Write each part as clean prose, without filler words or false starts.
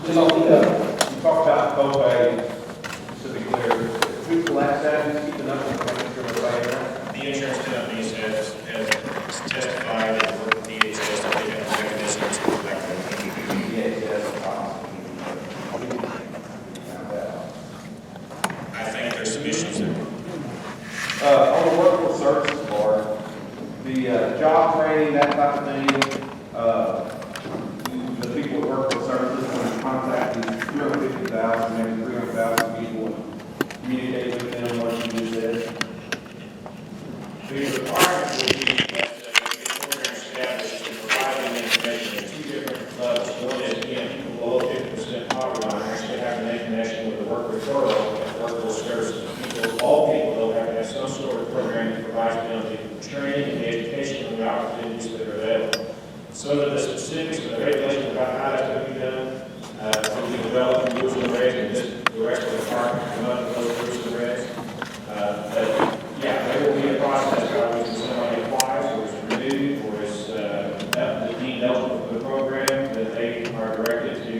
You talked about copay, just to be clear, who collects that, who's keeping up with making sure we're paying that? The insurance companies have testified that work with DHS that they have mechanisms to collect them. I think there's some issues there. On the workforce services part, the job training, that type of thing, the people that work for services, when you contact these 250,000, maybe 300,000 people, and communicate with them, what you do this. The requirement would be that the program established to provide them information at two different levels. One is, again, people below 50% poverty line actually have to make a connection with the work referral and workforce services. All people, though, have to have some sort of program that provides them the training and the education and the opportunities that are available. Some of the specifics of the regulations about how that's going to be done will be developed in rules and regs, and the rest of the department will come up with those rules and regs. But yeah, there will be a process by which somebody applies, or is renewed, or is deemed eligible for the program, that they are directed to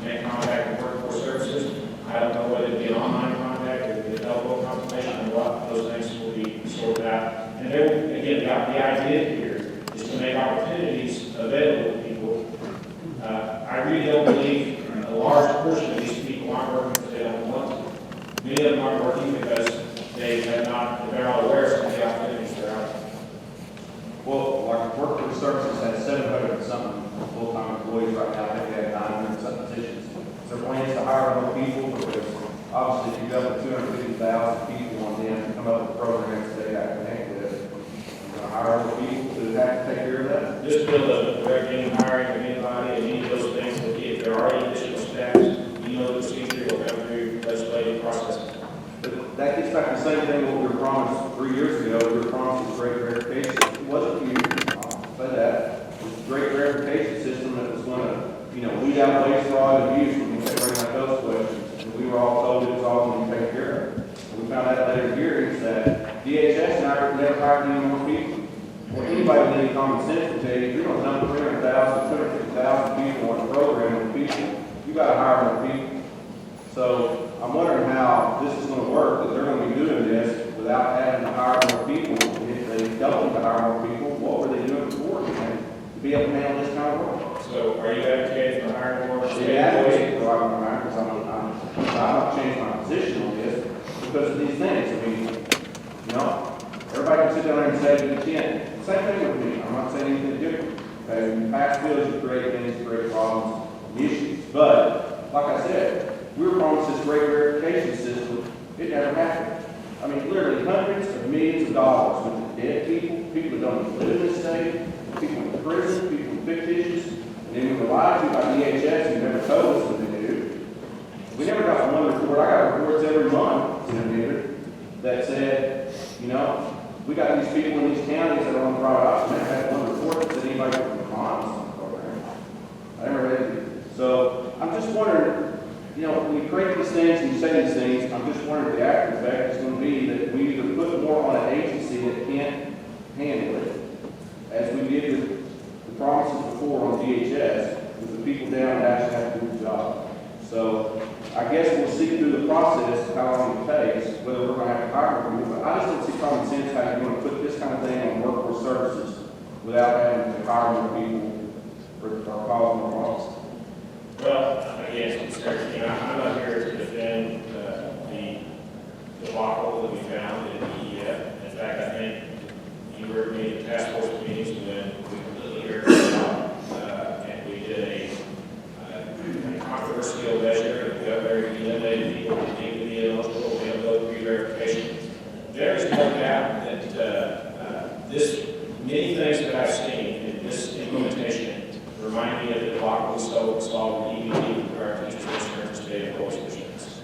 make contact with workforce services. I don't know whether it be an online contact or the telephone consultation, and what those things will be sorted out. And there, again, the idea here is to make opportunities available to people. I really don't believe a large portion of these people aren't working because they don't want to. Many of them aren't working because they're not aware of some of the opportunities that are out there. Well, like workforce services has 700 and something full-time employees right now. I think they have 900 and something positions. So plans to hire more people, because obviously if you go with 250,000 people on them to come up with programs they got to connect with, you're going to hire more people to have to take care of that. This bill doesn't direct any hiring of anybody, and any of those things, that if there are any additional staffs, you know the procedure will come through legislative process. But that gets back to the same thing what we were promised 3 years ago. We were promised this great verification. It wasn't you, I'll say that. It was a great verification system that was going to, weed out waste, fraud, and abuse when we kept bringing up those questions. And we were all told it was all going to be taken care of. And we found out later hearings that DHS never hired any more people. Well, anybody with any common sense will tell you, if you're going to dump 300,000, 250,000 people on a program with people, you got to hire more people. So I'm wondering how this is going to work, that they're going to be doing this without having to hire more people. And if they don't need to hire more people, what were they doing before to be able to handle this kind of work? So are you advocating for hiring more state Yeah, employees? because I'm not changing my position on this because of these things. I mean, everybody can sit down there and say it again. Same thing with me. I'm not saying anything different. Okay, in past bills, you create things, create problems, and issues. But like I said, we were promised this great verification system. It never happened. I mean, literally hundreds of millions of dollars went to dead people, people that don't even live in this state, people in prison, people in fictitious, and then we were lied to by DHS who never told us what to do. We never got one report. I got reports every month, Senator, that said, we got these people in these counties that are on private option. I never had one report that said anybody from the clients on the program. I never read it. So I'm just wondering, when you create these things and you say these things, I'm just wondering if the after effect is going to be that we either put more on an agency that can't handle it, as we did with the promises before on DHS, with the people down that actually have to do the job. So I guess we'll see through the process how long it takes, whether we're going to have to hire more people. But I just don't see common sense how you're going to put this kind of thing on workforce services without having to hire more people or cause more problems. Well, again, I'm not here to defend the debacle that we found in the EF. In fact, I think you were in the task force meetings when we completely aired it out, and we did a controversial measure, and the governor eliminated people that need to be eligible to go through verification. There is no doubt that many things that I've seen in this implementation remind me of the debacle we saw with EBT with our teachers and state employees commissions.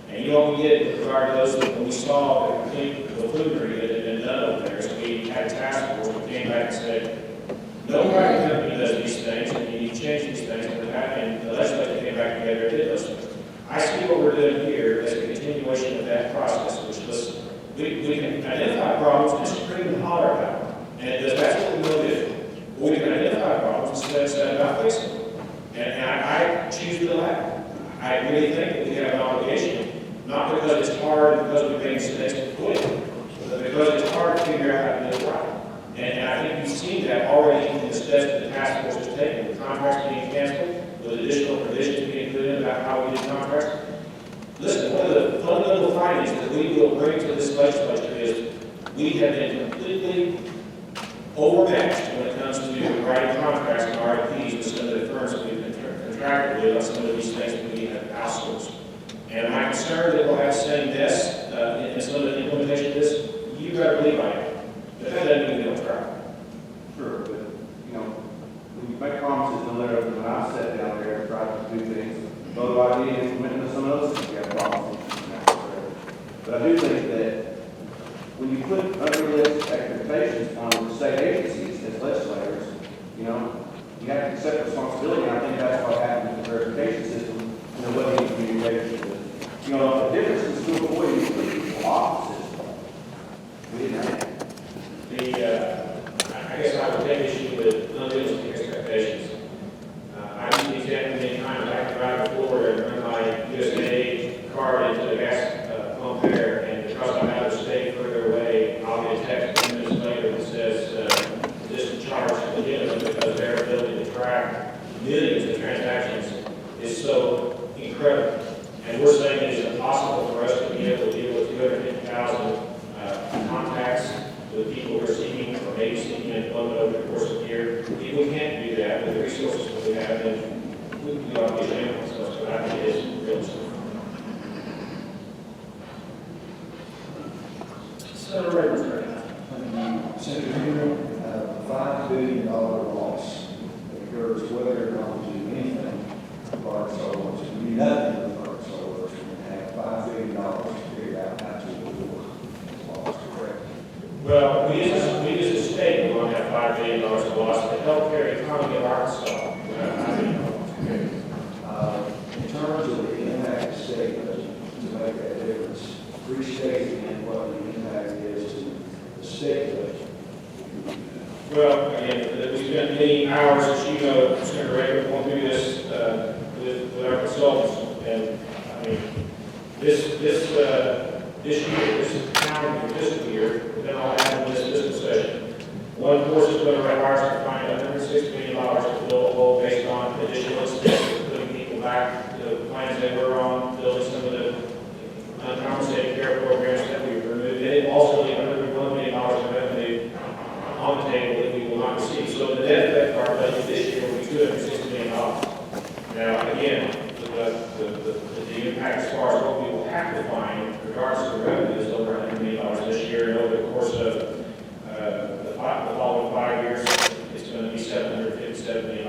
And we did with regard to those when we saw the complete buffoonery that had been done over there. So we had a task force that came back and said, no private company does these things, and you need to change these things. And the legislature came back together and did those things. I see what we're doing here as a continuation of that process, which was we can identify problems and scream and holler about them. And that's what we will do. We can identify problems instead of about fixing them. And I choose the latter. I really think that we have an obligation, not because it's hard, because we made mistakes to quit, but because it's hard to figure out how to do it right. And I think you've seen that already in the steps that the task force has taken, with contracts being canceled, with additional provisions being put in about how we do contracts. Listen, one of the fundamental findings that we will bring to this legislature is we have been completely overmatched when it comes to writing contracts and RFPs with some of the firms that we've contracted with on some of these things that we have outsourced. And my concern that we'll have the same mess in some of the implementation of this, you better believe I am. But that doesn't mean we don't try. Sure, but, you know, when you make promises and deliver, when I sat down there and tried to do things, though I did implement some of those, you have promises. But I do think that when you put unrealistic expectations on the state agencies as legislators, you know, you have to accept responsibility, and I think that's what happened with the verification system, and the way you communicate with. You know, the difference in school employees is offices. We didn't have it. I guess I would take issue with unrealistic expectations. I've used the example many times. I can drive to Florida and run my USA card into the gas pump there, and because I'm out of state further away, I'll get a text 10 minutes later that says this charge is legitimate because their ability to track millions of transactions is so incredible. And we're saying it is impossible for us to be able to deal with 250,000 contacts with people who are seeking or maybe seeking employment over the course of the year. If we can't do that with the resources that we have, then we ought to be ashamed of ourselves, but I think it is realistic. Senator Raymond. Senator Henry, a $5 billion loss that occurs whether or not we do anything regarding solar, we do nothing regarding solar, and have $5 billion to figure out how to avoid loss, correct? Well, we as a state, we want to have $5 billion of loss. The healthcare economy of Arkansas, we have $5 billion. In terms of the impact of state budget to make that difference, restate again what the impact is to the state budget. Well, again, we spent many hours, as you know, Senator Raymond, going through this with our consultants. And I mean, this year, this calendar fiscal year, then all happened in this fiscal session. One course is going to require us to find $106 million to fill a hole based on additional expenses, putting people back to the plans they were on, building some of the uncompensated care programs that we removed. And it also leaves $101 million of revenue on the table that we will not receive. So the net effect of our budget this year will be $260 million. Now, again, the impact as far as what we will have to find, regardless of the revenue, is over $100 million this year. And over the course of the following 5 years, it's going to be $757 million.